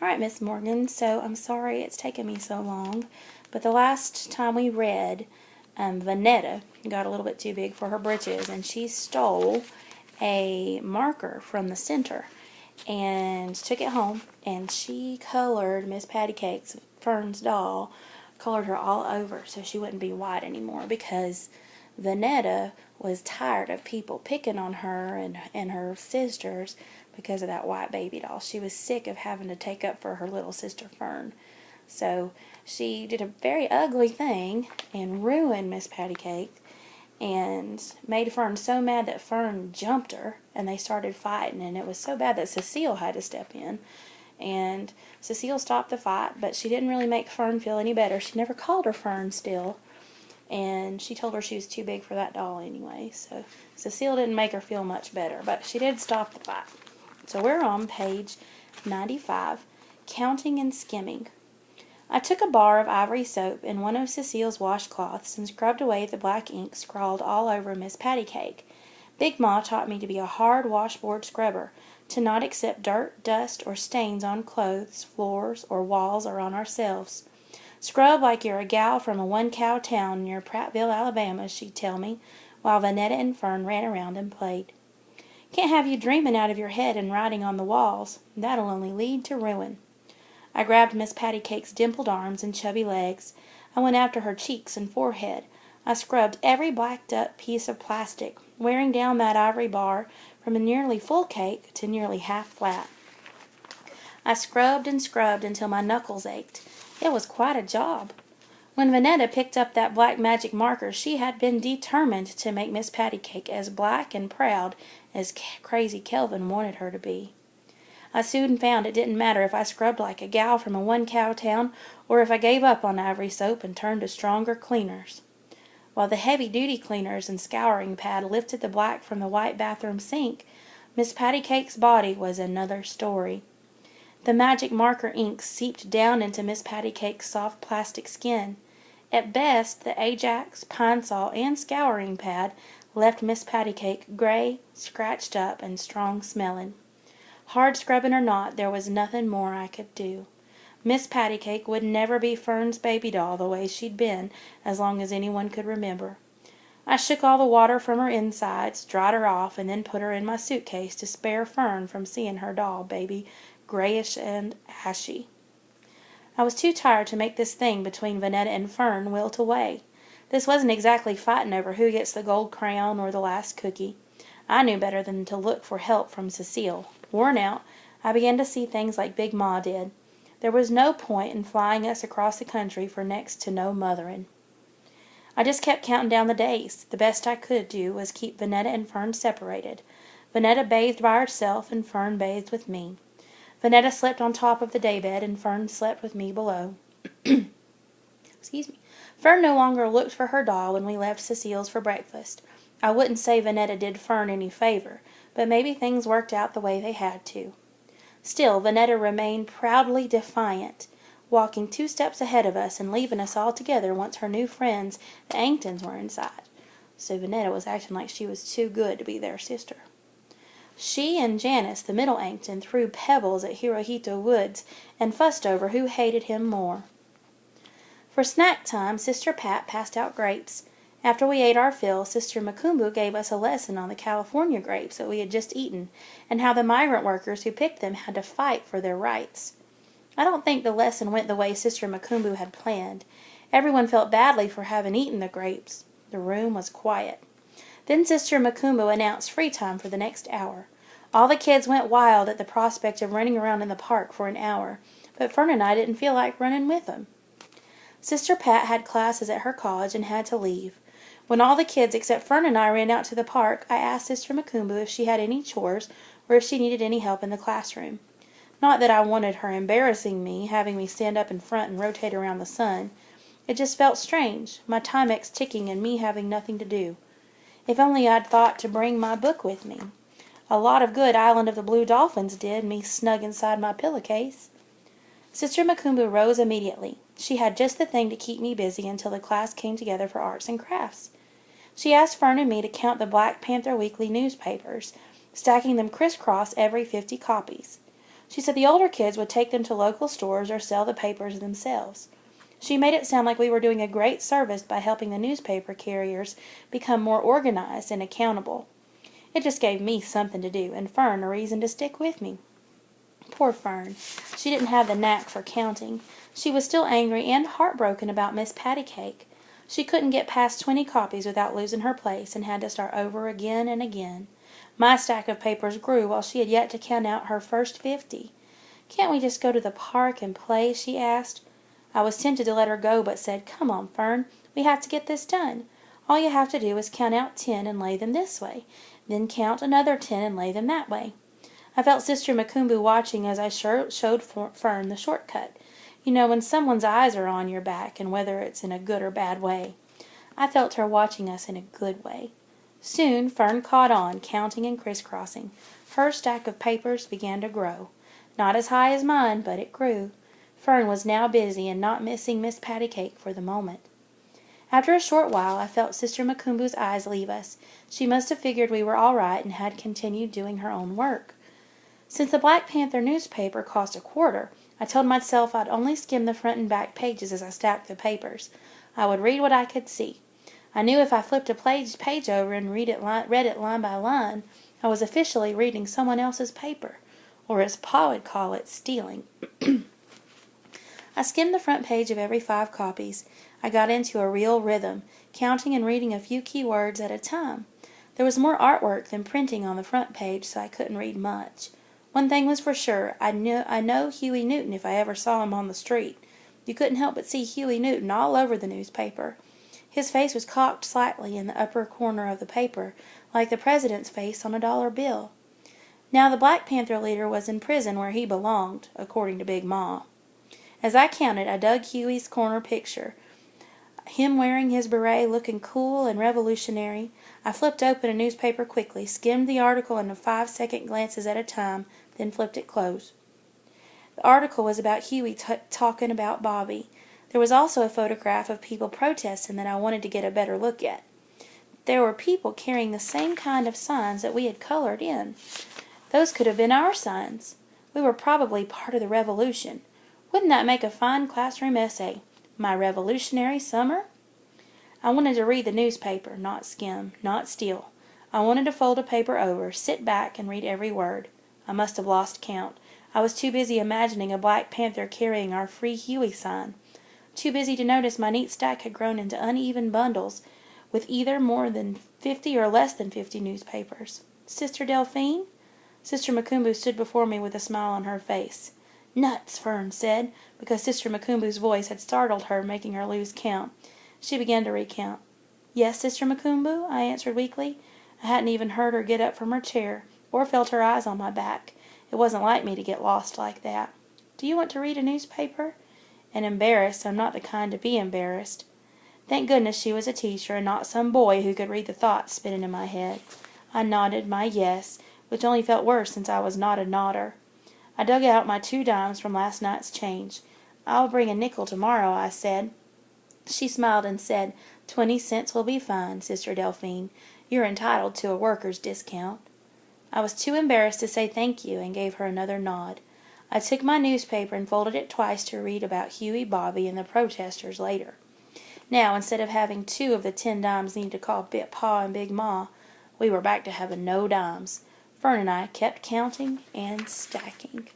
Alright, Miss Morgan, so I'm sorry it's taken me so long, but the last time we read, Vanetta got a little bit too big for her britches, and she stole a marker from the center and took it home, and she colored Miss Patty Cake's Fern's doll, colored her all over so she wouldn't be white anymore, because Vanetta was tired of people picking on her and her sisters because of that white baby doll. She was sick of having to take up for her little sister Fern. So she did a very ugly thing and ruined Miss Patty Cake and made Fern so mad that Fern jumped her and they started fighting, and it was so bad that Cecile had to step in. And Cecile stopped the fight, but she didn't really make Fern feel any better. She never called her Fern still, and she told her she was too big for that doll anyway. So Cecile didn't make her feel much better, but she did stop the fight. So we're on page 95, Counting and Skimming. I took a bar of ivory soap in one of Cecile's washcloths and scrubbed away the black ink scrawled all over Miss Patty Cake. Big Ma taught me to be a hard washboard scrubber, to not accept dirt, dust, or stains on clothes, floors, or walls, or on ourselves. Scrub like you're a gal from a one-cow town near Prattville, Alabama, she'd tell me, while Vanetta and Fern ran around and played. Can't have you dreaming out of your head and writing on the walls. That'll only lead to ruin. I grabbed Miss Patty Cake's dimpled arms and chubby legs. I went after her cheeks and forehead. I scrubbed every blacked up piece of plastic, wearing down that ivory bar from a nearly full cake to nearly half flat. I scrubbed and scrubbed until my knuckles ached. It was quite a job. When Vanetta picked up that black magic marker, she had been determined to make Miss Patty Cake as black and proud as crazy Kelvin wanted her to be. I soon found it didn't matter if I scrubbed like a gal from a one-cow town or if I gave up on ivory soap and turned to stronger cleaners. While the heavy-duty cleaners and scouring pad lifted the black from the white bathroom sink, Miss Patty Cake's body was another story. The magic marker ink seeped down into Miss Patty Cake's soft plastic skin. At best, the Ajax, Pine Sol, and scouring pad left Miss Patty Cake gray, scratched up, and strong-smelling. Hard scrubbing or not, there was nothing more I could do. Miss Patty Cake would never be Fern's baby doll the way she'd been as long as anyone could remember. I shook all the water from her insides, dried her off, and then put her in my suitcase to spare Fern from seeing her doll baby grayish and ashy. I was too tired to make this thing between Vanetta and Fern wilt away. This wasn't exactly fighting over who gets the gold crown or the last cookie. I knew better than to look for help from Cecile. Worn out, I began to see things like Big Ma did. There was no point in flying us across the country for next to no mothering. I just kept counting down the days. The best I could do was keep Vanetta and Fern separated. Vanetta bathed by herself and Fern bathed with me. Vanetta slept on top of the daybed and Fern slept with me below. Excuse me. Fern no longer looked for her doll when we left Cecile's for breakfast. I wouldn't say Vanetta did Fern any favor, but maybe things worked out the way they had to. Still, Vanetta remained proudly defiant, walking 2 steps ahead of us and leaving us all together once her new friends, the Angtons, were inside. So Vanetta was acting like she was too good to be their sister. She and Janice, the middle Angton, threw pebbles at Hirohito Woods and fussed over who hated him more. For snack time, Sister Pat passed out grapes. After we ate our fill, Sister Makumbu gave us a lesson on the California grapes that we had just eaten, and how the migrant workers who picked them had to fight for their rights. I don't think the lesson went the way Sister Makumbu had planned. Everyone felt badly for having eaten the grapes. The room was quiet. Then Sister Makumbu announced free time for the next hour. All the kids went wild at the prospect of running around in the park for an hour, but Fern and I didn't feel like running with them. Sister Pat had classes at her college and had to leave. When all the kids except Fern and I ran out to the park, I asked Sister Makumbu if she had any chores or if she needed any help in the classroom. Not that I wanted her embarrassing me, having me stand up in front and rotate around the sun. It just felt strange, my Timex ticking and me having nothing to do. If only I'd thought to bring my book with me. A lot of good Island of the Blue Dolphins did, me snug inside my pillowcase. Sister Makumbu rose immediately. She had just the thing to keep me busy until the class came together for arts and crafts. She asked Fern and me to count the Black Panther Weekly newspapers, stacking them crisscross every 50 copies. She said the older kids would take them to local stores or sell the papers themselves. She made it sound like we were doing a great service by helping the newspaper carriers become more organized and accountable. It just gave me something to do, and Fern a reason to stick with me. Poor Fern. She didn't have the knack for counting. She was still angry and heartbroken about Miss Pattycake. She couldn't get past 20 copies without losing her place, and had to start over again and again. My stack of papers grew while she had yet to count out her first 50. "Can't we just go to the park and play?" she asked. I was tempted to let her go, but said, "Come on, Fern, we have to get this done. All you have to do is count out 10 and lay them this way, then count another 10 and lay them that way." I felt Sister Macumbu watching as I showed Fern the shortcut. You know, when someone's eyes are on your back, and whether it's in a good or bad way. I felt her watching us in a good way. Soon Fern caught on, counting and crisscrossing. Her stack of papers began to grow. Not as high as mine, but it grew. Fern was now busy and not missing Miss Pattycake for the moment. After a short while I felt Sister Macumbu's eyes leave us. She must have figured we were all right and had continued doing her own work. Since the Black Panther newspaper cost a quarter, I told myself I'd only skim the front and back pages as I stacked the papers. I would read what I could see. I knew if I flipped a page over and read it line by line, I was officially reading someone else's paper, or as Pa would call it, stealing. I skimmed the front page of every 5 copies. I got into a real rhythm, counting and reading a few key words at a time. There was more artwork than printing on the front page, so I couldn't read much. One thing was for sure, I know Huey Newton if I ever saw him on the street. You couldn't help but see Huey Newton all over the newspaper. His face was cocked slightly in the upper corner of the paper, like the president's face on a dollar bill. Now the Black Panther leader was in prison where he belonged, according to Big Ma. As I counted, I dug Huey's corner picture, him wearing his beret, looking cool and revolutionary. I flipped open a newspaper quickly, skimmed the article in 5-second glances at a time, then flipped it close. The article was about Huey talking about Bobby. There was also a photograph of people protesting that I wanted to get a better look at. There were people carrying the same kind of signs that we had colored in. Those could have been our signs. We were probably part of the revolution. Wouldn't that make a fine classroom essay? My Revolutionary Summer? I wanted to read the newspaper, not skim, not steal. I wanted to fold a paper over, sit back, and read every word. I must have lost count. I was too busy imagining a Black Panther carrying our Free Huey sign. Too busy to notice my neat stack had grown into uneven bundles, with either more than 50 or less than 50 newspapers. "Sister Delphine?" Sister Macumbu stood before me with a smile on her face. "Nuts," Fern said, because Sister Macumbu's voice had startled her, making her lose count. She began to recount. "Yes, Sister Macumbu," I answered weakly. I hadn't even heard her get up from her chair, or felt her eyes on my back. It wasn't like me to get lost like that. "Do you want to read a newspaper?" And embarrassed, I'm not the kind to be embarrassed. Thank goodness she was a teacher, and not some boy who could read the thoughts spinning in my head. I nodded my yes, which only felt worse since I was not a nodder. I dug out my 2 dimes from last night's change. "I'll bring a nickel tomorrow," I said. She smiled and said, 20 cents will be fine, Sister Delphine. You're entitled to a worker's discount." I was too embarrassed to say thank you, and gave her another nod. I took my newspaper and folded it twice to read about Huey, Bobby, and the protesters later. Now, instead of having 2 of the 10 dimes needed to call Pa and Big Ma, we were back to having no dimes. Fern and I kept counting and stacking.